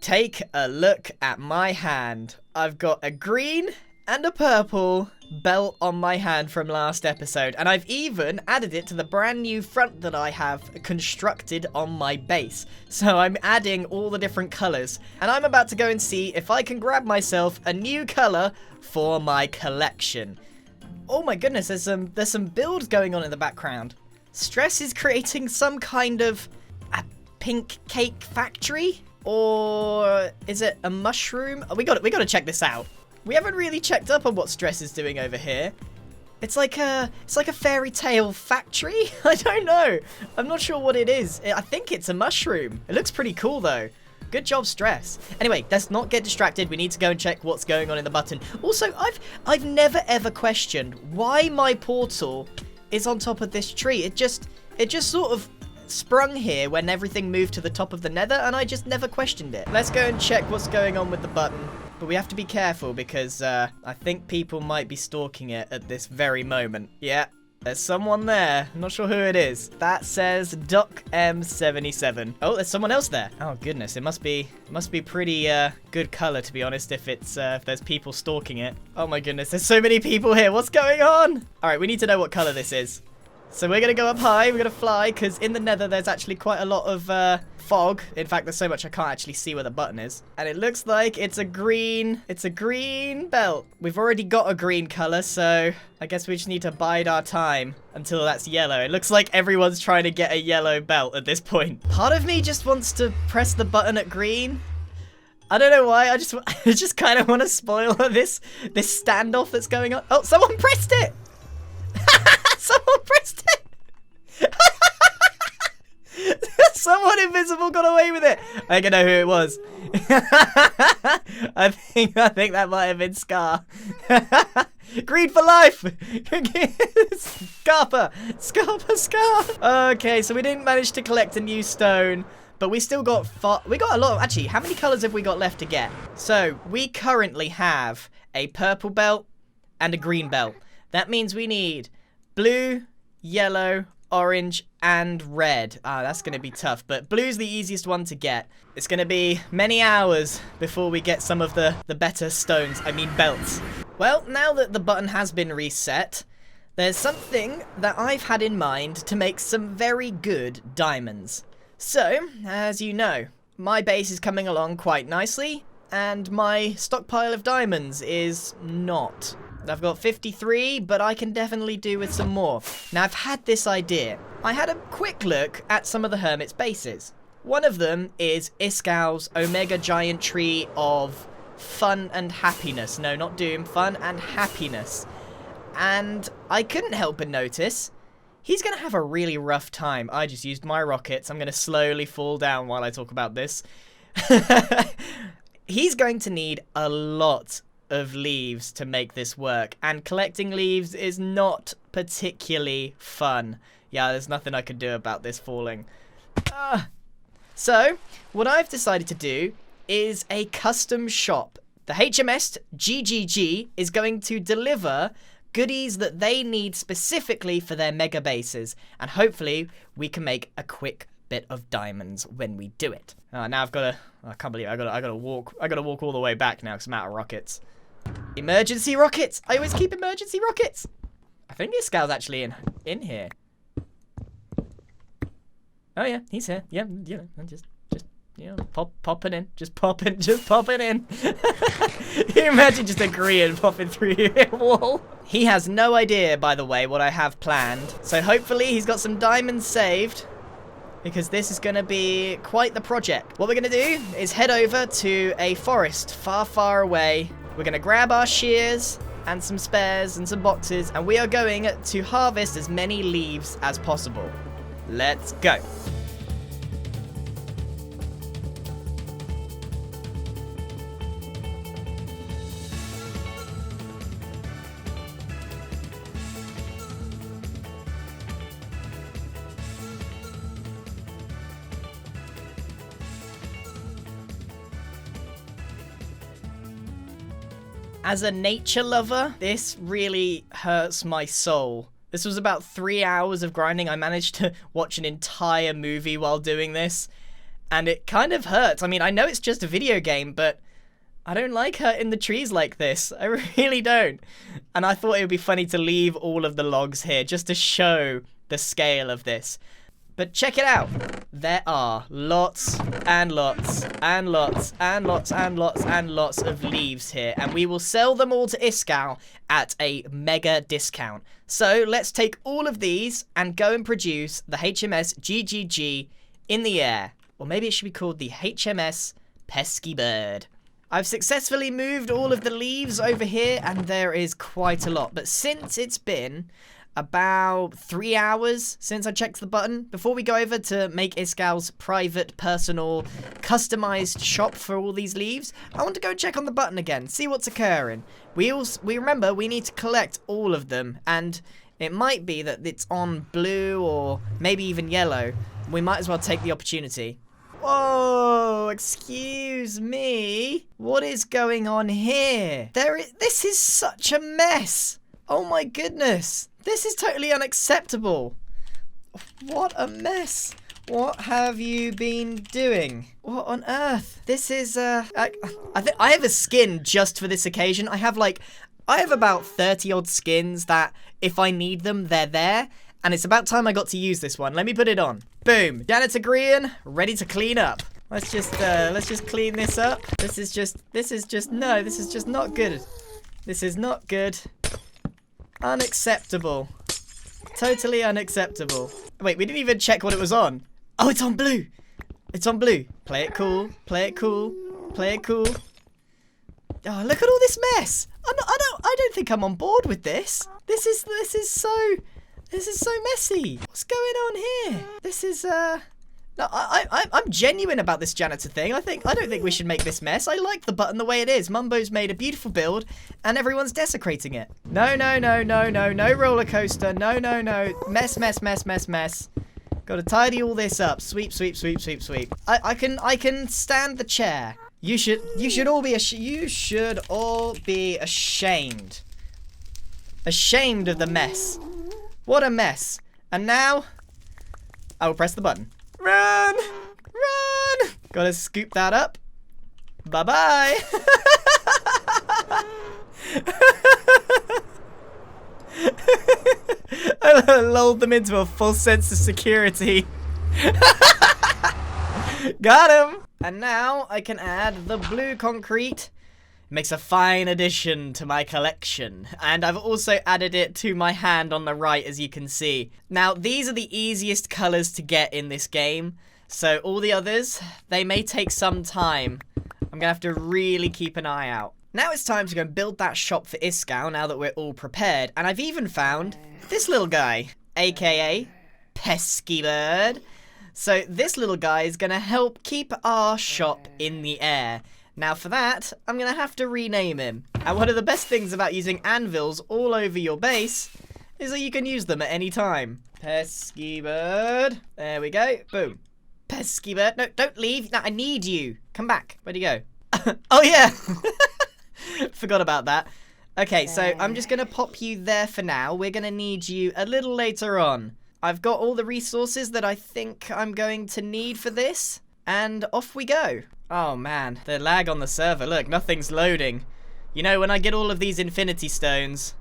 Take a look at my hand. I've got a green and a purple belt on my hand from last episode, and I've even added it to the brand new front that I have constructed on my base. So I'm adding all the different colors, and I'm about to go and see if I can grab myself a new color for my collection. Oh my goodness, there's some builds going on in the background. Stress is creating some kind of a pink cake factory, or is it a mushroom? We got to check this out. We haven't really checked up on what Stress is doing over here. It's like a fairy tale factory. I don't know. I'm not sure what it is. I think it's a mushroom. It looks pretty cool though. Good job, Stress. Anyway, let's not get distracted. We need to go and check what's going on in the button. Also, I've never ever questioned why my portal is on top of this tree. It just sort of sprung here when everything moved to the top of the nether, and I just never questioned it. Let's go and check what's going on with the button. But we have to be careful because I think people might be stalking it at this very moment. Yeah, there's someone there. I'm not sure who it is. That says Doc M77. Oh, there's someone else there. Oh goodness, it must be pretty good color, to be honest, if there's people stalking it. Oh my goodness, there's so many people here. What's going on? All right, we need to know what color this is. So we're going to go up high, we're going to fly, because in the nether there's actually quite a lot of fog. In fact, there's so much I can't actually see where the button is. And it looks like it's a green belt. We've already got a green color, so I guess we just need to bide our time until that's yellow. It looks like everyone's trying to get a yellow belt at this point. Part of me just wants to press the button at green. I don't know why, I just kind of want to spoil this standoff that's going on. Oh, someone pressed it! Someone pressed it! Someone invisible got away with it! I think I know who it was. I think that might have been Scar. Green for life! Scarpa! Okay, so we didn't manage to collect a new stone, but we still got we got a lot of, actually, how many colors have we got left to get? So, we currently have a purple belt and a green belt. That means we need blue, yellow, orange, and red. That's going to be tough, but blue's the easiest one to get. It's going to be many hours before we get some of the better stones, belts. Well, now that the button has been reset, there's something that I've had in mind to make some very good diamonds. So, as you know, my base is coming along quite nicely, and my stockpile of diamonds is not. I've got 53, but I can definitely do with some more. Now, I've had this idea. I had a quick look at some of the hermit's bases. One of them is Iskall's Omega Giant Tree of Fun and Happiness. No, not Doom. Fun and Happiness. And I couldn't help but notice he's going to have a really rough time. I just used my rockets. I'm going to slowly fall down while I talk about this. He's going to need a lot of leaves to make this work, and collecting leaves is not particularly fun. Yeah, there's nothing I can do about this falling. So, what I've decided to do is a custom shop. The HMS GGG is going to deliver goodies that they need specifically for their mega bases, and hopefully we can make a quick bit of diamonds when we do it. Now I've got to, I can't believe I got to walk all the way back now because I'm out of rockets. Emergency rockets! I always keep emergency rockets! I think Iskall's actually in here. Oh yeah, he's here. Yeah, you know, just you know, popping in. Just popping in. You imagine just a Grian popping through your wall. He has no idea, by the way, what I have planned. So hopefully he's got some diamonds saved, because this is going to be quite the project. What we're going to do is head over to a forest far, far away. We're going to grab our shears and some spares and some boxes, and we are going to harvest as many leaves as possible. Let's go. As a nature lover, this really hurts my soul. This was about 3 hours of grinding. I managed to watch an entire movie while doing this. And it kind of hurts. I mean, I know it's just a video game, but I don't like hurting the trees like this. I really don't. And I thought it would be funny to leave all of the logs here just to show the scale of this. But check it out. There are lots and lots and lots and lots and lots and lots of leaves here. And we will sell them all to Iskall at a mega discount. So let's take all of these and go and produce the HMS GGG in the air. Or maybe it should be called the HMS Pesky Bird. I've successfully moved all of the leaves over here, and there is quite a lot. But since it's been about 3 hours since I checked the button, before we go over to make Iskall's private, personal, customized shop for all these leaves, I want to go check on the button again, see what's occurring. We remember we need to collect all of them, and it might be that it's on blue or maybe even yellow. We might as well take the opportunity. Whoa, excuse me. What is going on here? This is such a mess. Oh my goodness. This is totally unacceptable. What a mess. What have you been doing? What on earth? This is, I have a skin just for this occasion. I have about 30 odd skins that if I need them, they're there. And it's about time I got to use this one. Let me put it on. Boom. Janitor Grian, ready to clean up. Let's just clean this up. This is just not good. This is not good. Unacceptable. Totally unacceptable. Wait, we didn't even check what it was on. Oh, it's on blue. It's on blue. Play it cool. Play it cool. Play it cool. Oh, look at all this mess. I don't think I'm on board with this. This is so messy. What's going on here? This is no, I'm genuine about this janitor thing. I don't think we should make this mess. I like the button the way it is. Mumbo's made a beautiful build and everyone's desecrating it. No roller coaster. No. Mess. Gotta tidy all this up. Sweep. I can stand the chair. You should all be ashamed. Ashamed of the mess. What a mess. And now I will press the button. Run! Gotta scoop that up. Bye-bye. I lulled them into a false sense of security. Got him! And now I can add the blue concrete. Makes a fine addition to my collection. And I've also added it to my hand on the right, as you can see. Now, these are the easiest colors to get in this game. So all the others, they may take some time. I'm gonna have to really keep an eye out. Now it's time to go and build that shop for Iskall, now that we're all prepared. And I've even found this little guy, aka Pesky Bird. So this little guy is gonna help keep our shop in the air. Now for that, I'm going to have to rename him. And one of the best things about using anvils all over your base is that you can use them at any time. Pesky Bird. There we go. Boom. Pesky Bird. No, don't leave. No, I need you. Come back. Where'd you go? Oh, yeah. Forgot about that. Okay, so I'm just going to pop you there for now. We're going to need you a little later on. I've got all the resources that I think I'm going to need for this. And off we go. Oh man, the lag on the server. Look, nothing's loading. You know, when I get all of these infinity stones,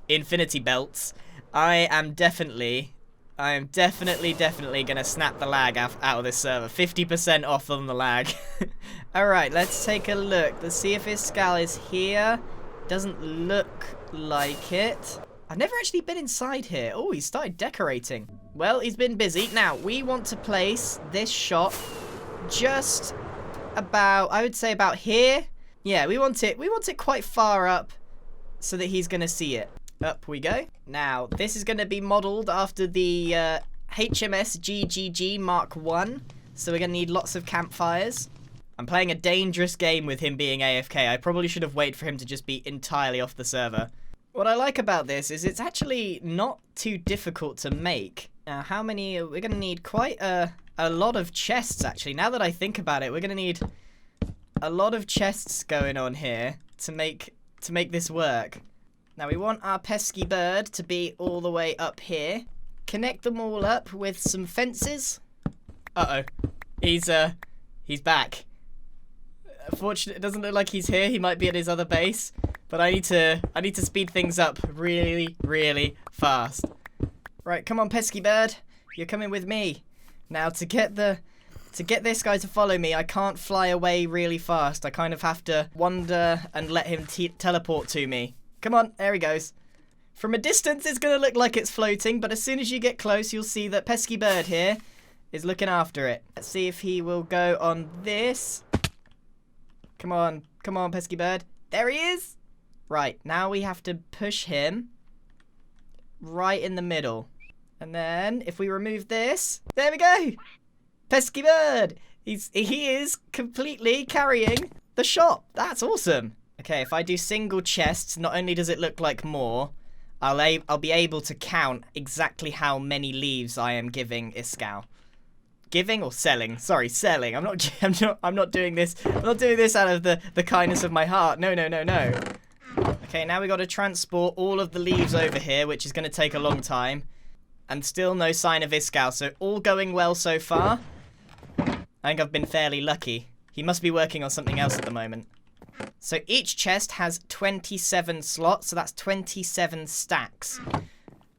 infinity belts, I am definitely gonna snap the lag out of this server. 50% off on the lag. Alright, let's take a look. Let's see if Iskall is here. Doesn't look like it. I've never actually been inside here. Oh, he started decorating. Well, he's been busy. Now, we want to place this shop just about, I would say about here. Yeah, we want it quite far up so that he's going to see it. Up we go. Now, this is going to be modeled after the HMS GGG Mark 1. So we're going to need lots of campfires. I'm playing a dangerous game with him being AFK. I probably should have waited for him to just be entirely off the server. What I like about this is it's actually not too difficult to make. Now, how many? We're going to need quite a lot of chests, actually. Now that I think about it, we're going to need a lot of chests going on here to make this work. Now, we want our pesky bird to be all the way up here. Connect them all up with some fences. Uh-oh. He's back. Unfortunately, it doesn't look like he's here. He might be at his other base. But I need to speed things up really, really fast. Right, come on, pesky bird. You're coming with me. Now, to get this guy to follow me, I can't fly away really fast. I kind of have to wander and let him teleport to me. Come on, there he goes. From a distance, it's going to look like it's floating, but as soon as you get close, you'll see that pesky bird here is looking after it. Let's see if he will go on this. Come on, pesky bird. There he is. Right, now we have to push him right in the middle. And then, if we remove this, there we go. Pesky bird. He is completely carrying the shop. That's awesome. Okay, if I do single chests, not only does it look like more, I'll be able to count exactly how many leaves I am giving Iskall. Giving or selling? Sorry, selling. I'm not doing this. I'm not doing this out of the kindness of my heart. No. Okay, now we got to transport all of the leaves over here, which is going to take a long time. And still no sign of Iskall, so all going well so far. I think I've been fairly lucky. He must be working on something else at the moment. So each chest has 27 slots, so that's 27 stacks.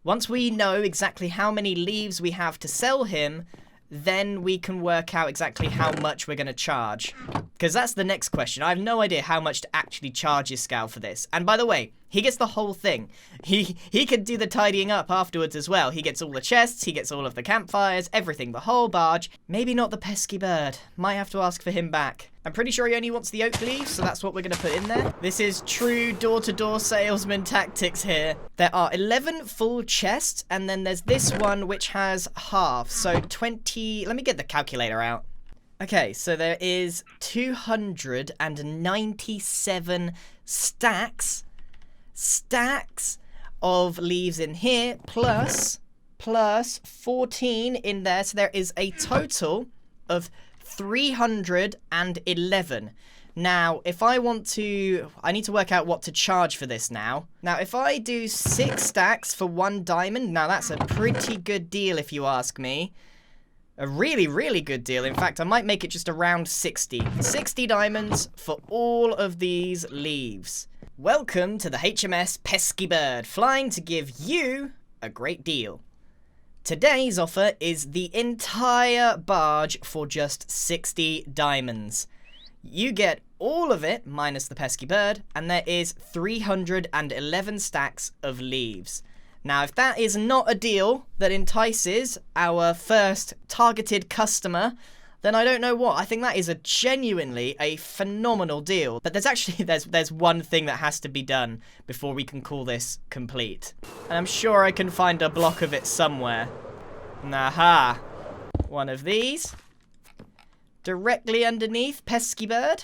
Once we know exactly how many leaves we have to sell him, then we can work out exactly how much we're going to charge. Because that's the next question. I have no idea how much to actually charge Iskall for this. And by the way, he gets the whole thing. He can do the tidying up afterwards as well. He gets all the chests, he gets all of the campfires, everything, the whole barge. Maybe not the pesky bird. Might have to ask for him back. I'm pretty sure he only wants the oak leaves, so that's what we're going to put in there. This is true door-to-door salesman tactics here. There are 11 full chests, and then there's this one which has half. So 20... Let me get the calculator out. Okay, so there is 297 stacks of leaves in here, plus 14 in there. So there is a total of 311. Now, if I want to... I need to work out what to charge for this now. Now, if I do 6 stacks for 1 diamond, now that's a pretty good deal if you ask me. A really, really good deal. In fact, I might make it just around 60. 60 diamonds for all of these leaves. Welcome to the HMS Pesky Bird, flying to give you a great deal. Today's offer is the entire barge for just 60 diamonds. You get all of it, minus the pesky bird, and there is 311 stacks of leaves. Now, if that is not a deal that entices our first targeted customer, then I don't know what. I think that is genuinely a phenomenal deal. But there's actually, there's one thing that has to be done before we can call this complete. And I'm sure I can find a block of it somewhere. Aha. One of these. Directly underneath pesky bird.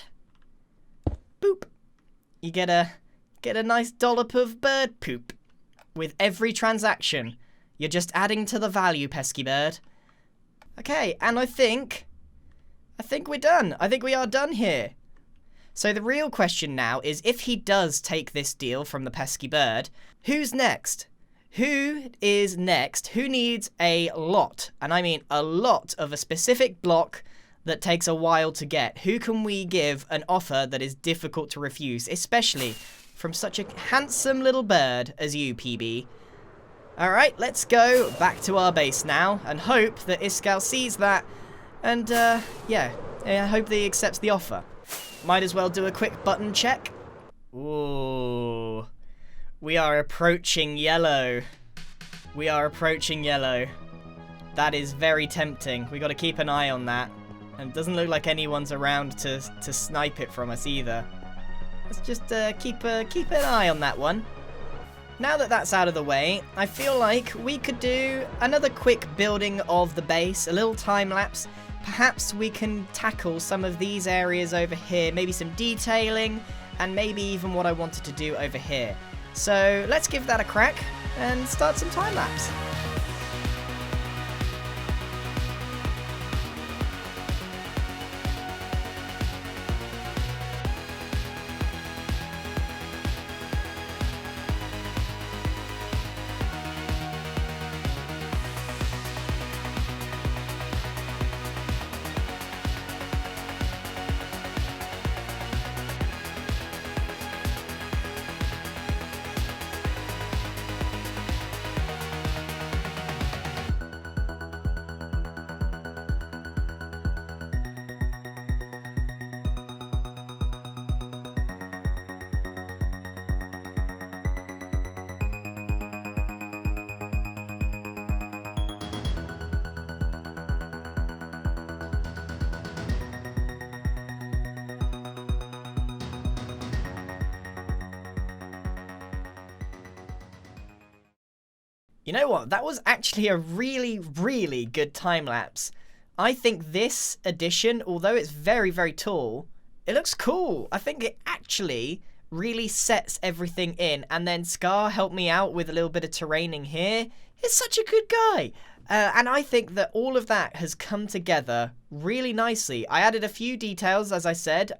Boop. You get a nice dollop of bird poop. With every transaction. You're just adding to the value, pesky bird. Okay, and I think we're done. I think we are done here. So the real question now is, if he does take this deal from the pesky bird, who's next? Who is next? Who needs a lot? And I mean a lot of a specific block that takes a while to get. Who can we give an offer that is difficult to refuse, especially from such a handsome little bird as you, PB? Alright, let's go back to our base now and hope that Iskall sees that and, yeah, I hope that he accepts the offer. Might as well do a quick button check. Ooh, we are approaching yellow. We are approaching yellow. That is very tempting. We got to keep an eye on that. And it doesn't look like anyone's around to snipe it from us either. Let's just keep an eye on that one. Now that that's out of the way, I feel like we could do another quick building of the base, a little time lapse. Perhaps we can tackle some of these areas over here, maybe some detailing, and maybe even what I wanted to do over here. So let's give that a crack and start some time lapse. You know what? That was actually a really, really good time lapse. I think this addition, although it's very, very tall, it looks cool. I think it actually really sets everything in. And then Scar helped me out with a little bit of terraining here. He's such a good guy. And I think that all of that has come together really nicely. I added a few details, as I said.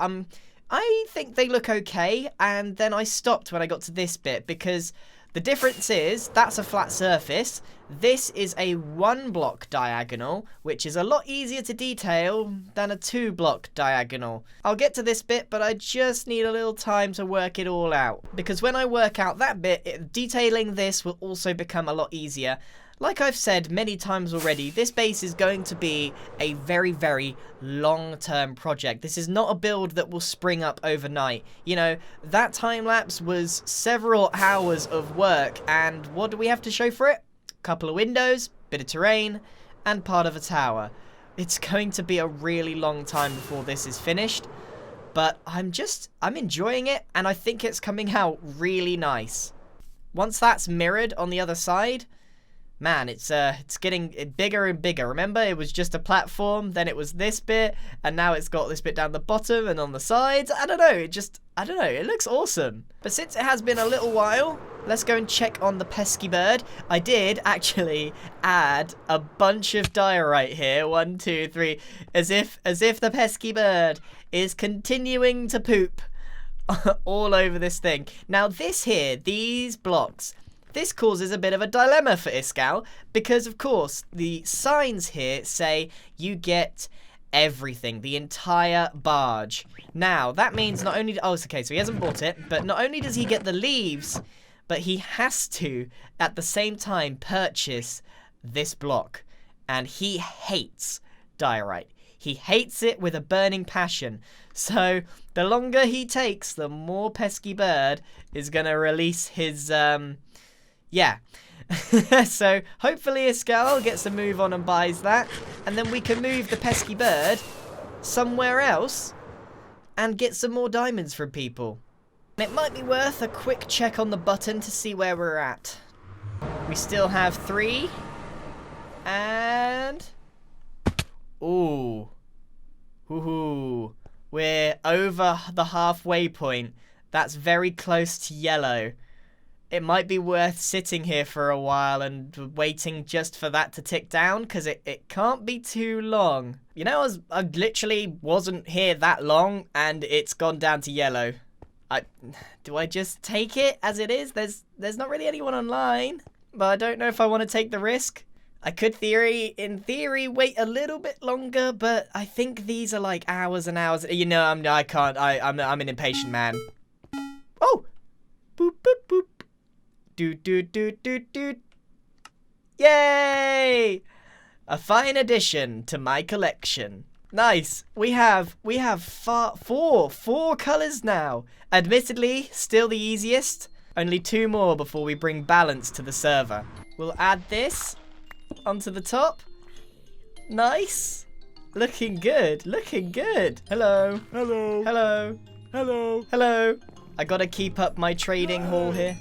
I think they look okay. And then I stopped when I got to this bit because the difference is that's a flat surface. This is a 1-block diagonal, which is a lot easier to detail than a 2-block diagonal. I'll get to this bit, but I just need a little time to work it all out. Because when I work out that bit, detailing this will also become a lot easier. Like I've said many times already, this base is going to be a very, very long-term project. This is not a build that will spring up overnight. You know, that time-lapse was several hours of work, and what do we have to show for it? A couple of windows, bit of terrain, and part of a tower. It's going to be a really long time before this is finished, but I'm enjoying it, and I think it's coming out really nice. Once that's mirrored on the other side, man, it's getting bigger and bigger. Remember, it was just a platform, then it was this bit, and now it's got this bit down the bottom and on the sides. I don't know, it looks awesome. But since it has been a little while, let's go and check on the pesky bird. I did actually add a bunch of diorite here. 1, 2, 3. As if the pesky bird is continuing to poop all over this thing. Now this here, these blocks, this causes a bit of a dilemma for Iskall because, of course, the signs here say you get everything, the entire barge. Now, that means not only... Oh, it's okay, so he hasn't bought it, but not only does he get the leaves, but he has to, at the same time, purchase this block. And he hates diorite. He hates it with a burning passion. So, the longer he takes, the more pesky bird is going to release his... Yeah, so hopefully Iskall gets a move on and buys that, and then we can move the pesky bird somewhere else and get some more diamonds from people. It might be worth a quick check on the button to see where we're at. We still have 3, and... Ooh. Woohoo. We're over the halfway point. That's very close to yellow. It might be worth sitting here for a while and waiting just for that to tick down, because it can't be too long. You know, I literally wasn't here that long, and it's gone down to yellow. Do I just take it as it is? There's not really anyone online, but I don't know if I want to take the risk. I could, in theory, wait a little bit longer, but I think these are like hours and hours. You know, I can't. I'm an impatient man. Oh! Boop, boop, boop. Do. Yay! A fine addition to my collection. Nice. We have four colors now. Admittedly, still the easiest. Only 2 more before we bring balance to the server. We'll add this onto the top. Nice. Looking good. Looking good. Hello. Hello. Hello. Hello. Hello. I gotta keep up my trading haul here.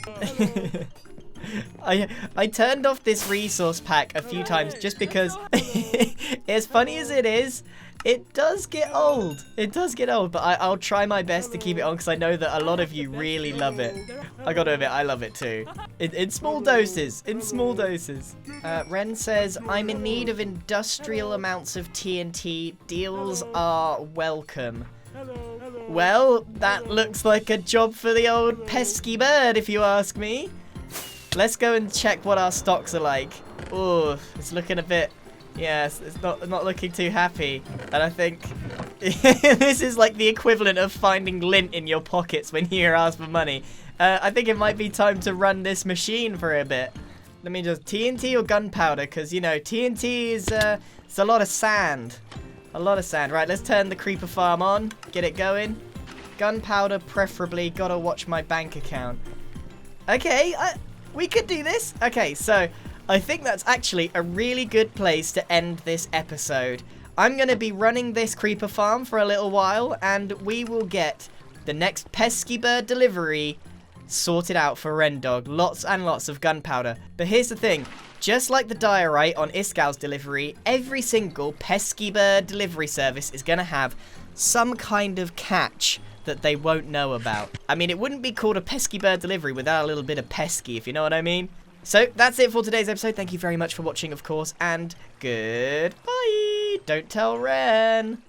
I turned off this resource pack a few times just because, as funny as it is, it does get old. It does get old, but I'll try my best to keep it on because I know that a lot of you really love it. I gotta admit, I love it too. In small doses. In small doses. Ren says, I'm in need of industrial amounts of TNT. Deals are welcome. Well, that looks like a job for the old pesky bird, if you ask me. Let's go and check what our stocks are like. Oh, it's looking a bit... Yes, it's not looking too happy. And I think this is like the equivalent of finding lint in your pockets when you're asked for money. I think it might be time to run this machine for a bit. Let me just... TNT or gunpowder? Because, you know, TNT is it's a lot of sand. A lot of sand. Right, let's turn the creeper farm on. Get it going. Gunpowder preferably. Gotta watch my bank account. Okay, we could do this. Okay, so I think that's actually a really good place to end this episode. I'm going to be running this creeper farm for a little while, and we will get the next pesky bird delivery sorted out for Rendog. Lots and lots of gunpowder. But here's the thing. Just like the diorite on Iskal's delivery, every single Pesky Bird delivery service is going to have some kind of catch that they won't know about. I mean, it wouldn't be called a Pesky Bird delivery without a little bit of pesky, if you know what I mean. So, that's it for today's episode. Thank you very much for watching, of course, and goodbye. Don't tell Ren.